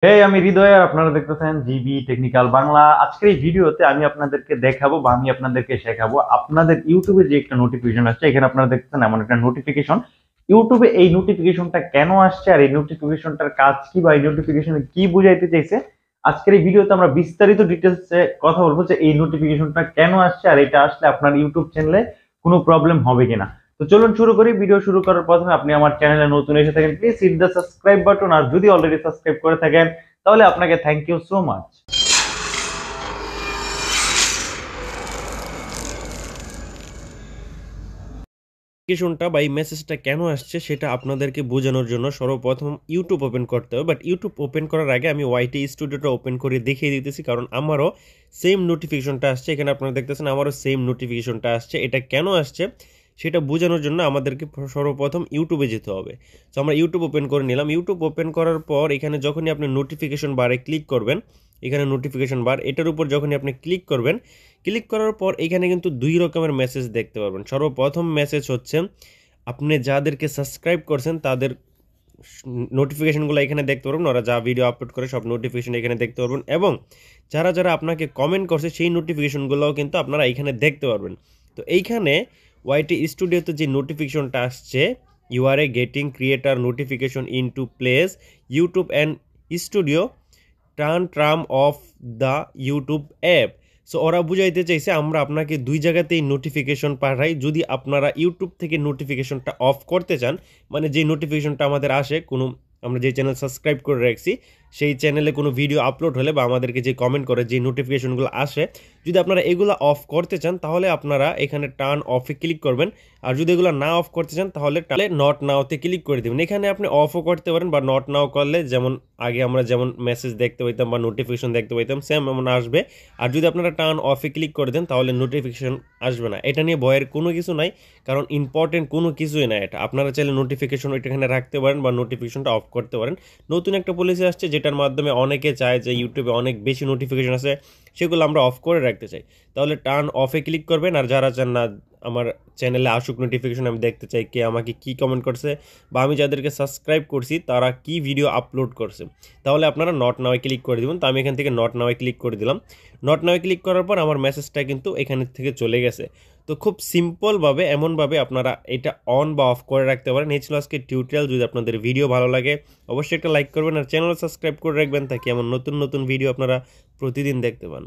আমি হৃদয় আর আপনারা দেখতেছেন জিবি টেকনিক্যাল বাংলা। আজকের এই ভিডিওতে আমি আপনাদেরকে দেখাবো বা আমি আপনাদেরকে শেখাবো আপনাদের ইউটিউবে যে একটা নোটিফিকেশন আসছে। এখানে আপনারা দেখতেছেন এমন একটা নোটিফিকেশন। ইউটিউবে এই নোটিফিকেশনটা কেন আসছে আর এই নোটিফিকেশনটার কাজ কি বা এই নোটিফিকেশনে কি বুঝাইতে চাইছে, আজকের এই ভিডিওতে আমরা বিস্তারিত ডিটেলসে কথা বলবো যে এই নোটিফিকেশনটা কেন আসছে আর এটা আসলে আপনার ইউটিউব চ্যানেলে কোনো প্রবলেম হবে কিনা। তো চলুন শুরু করি। ভিডিও শুরু করার প্রথমে আপনি আমার চ্যানেলে নতুন এসে থাকেন, please hit the subscribe button, আর যদি অলরেডি সাবস্ক্রাইব করে থাকেন তাহলে আপনাকে থ্যাংক ইউ সো মাচ। নোটিফিকেশনটা বা এই মেসেজটা কেন আসছে সেটা আপনাদেরকে বোঝানোর জন্য সর্বপ্রথম ইউটিউব ওপেন করতে হবে। বাট ইউটিউব ওপেন করার আগে আমি ওয়াইটি স্টুডিওটা ওপেন করে দেখিয়ে দিতেছি, কারণ আমারও সেম নোটিফিকেশনটা আসছে। এখানে আপনারা দেখতেছেন আমারও সেম নোটিফিকেশনটা আসছে। এটা কেন আসছে সেটা বোঝানোর জন্য আমাদেরকে সর্বপ্রথম ইউটিউবে যেতে হবে। তো আমরা ইউটিউব ওপেন করে নিলাম। ইউটিউব ওপেন করার পর এখানে যখনই আপনি নোটিফিকেশন বারে ক্লিক করবেন, এখানে নোটিফিকেশন বার, এটার উপর যখনই আপনি ক্লিক করবেন, ক্লিক করার পর এখানে কিন্তু দুই রকমের মেসেজ দেখতে পারবেন। সর্বপ্রথম মেসেজ হচ্ছে আপনি যাদেরকে সাবস্ক্রাইব করছেন তাদের নোটিফিকেশনগুলো এখানে দেখতে পারবেন, ওরা যা ভিডিও আপলোড করে সব নোটিফিকেশন এখানে দেখতে পারবেন, এবং যারা যারা আপনাকে কমেন্ট করছে সেই নোটিফিকেশনগুলোও কিন্তু আপনারা এখানে দেখতে পারবেন। তো এইখানে ওয়াইটি স্টুডিওতে যে নোটিফিকেশনটা আসছে, you are a getting creator notification in two place YouTube and studio term of the YouTube app. So ওরা বুঝাইতে চাইছে আমরা আপনাকে দুই জায়গাতেই নোটিফিকেশন পাঠাই। যদি আপনারা ইউটিউব থেকে নোটিফিকেশনটা অফ করতে চান, মানে যে নোটিফিকেশনটা আমাদের আসে কোনো, আমরা যে চ্যানেল সাবস্ক্রাইব করে রাখছি সেই চ্যানেলে কোনো ভিডিও আপলোড হলে বা আমাদেরকে যে কমেন্ট করে যে নোটিফিকেশনগুলো আসে, যদি আপনারা এগুলো অফ করতে চান তাহলে আপনারা এখানে টার্ন অফে ক্লিক করবেন। আর যদি এগুলো না অফ করতে চান তাহলে নট নাওতে ক্লিক করে দেবেন। এখানে আপনি অফও করতে পারেন বা নট নাও করলে যেমন আগে আমরা যেমন মেসেজ দেখতে পাইতাম বা নোটিফিকেশন দেখতে পাইতাম সেম এমন আসবে। আর যদি আপনারা টার্ন অফে ক্লিক করে দেন তাহলে নোটিফিকেশন আসবে না। এটা নিয়ে ভয়ের কোনো কিছু নাই, কারণ ইম্পর্টেন্ট কোনো কিছুই না এটা। আপনারা চাইলে নোটিফিকেশন ওইটাখানে রাখতে পারেন বা নোটিফিকেশনটা অফ করতে পারেন। নতুন একটা পলিসি আসছে যেটার মাধ্যমে অনেকে চায় যে ইউটিউবে অনেক বেশি নোটিফিকেশন আছে, সেগুলো আমরা অফ করে রাখতে চাই। তাহলে টার্ন অফে ক্লিক করবেন। আর যারা চান না আমার চ্যানেলে আসুক নোটিফিকেশন, আমি দেখতে চাই কে আমাকে কি কমেন্ট করছে বা আমি যাদেরকে সাবস্ক্রাইব করছি তারা কি ভিডিও আপলোড করছে, তাহলে আপনারা নট নাওয়ে ক্লিক করে দেবেন। তো আমি এখান থেকে নট নাওয়ে ক্লিক করে দিলাম। নট নাওয়ে ক্লিক করার পর আমার মেসেজটা কিন্তু এখান থেকে চলে গেছে। তো খুব সিম্পলভাবে এমনভাবে আপনারা এটা অন বা অফ করে রাখতে পারেন। এই ছিল আজকে টিউটোরিয়াল। যদি আপনাদের ভিডিও ভালো লাগে অবশ্যই একটা লাইক করবেন আর চ্যানেল সাবস্ক্রাইব করে রাখবেন, তাকে এমন নতুন নতুন ভিডিও আপনারা প্রতিদিন দেখতে পান।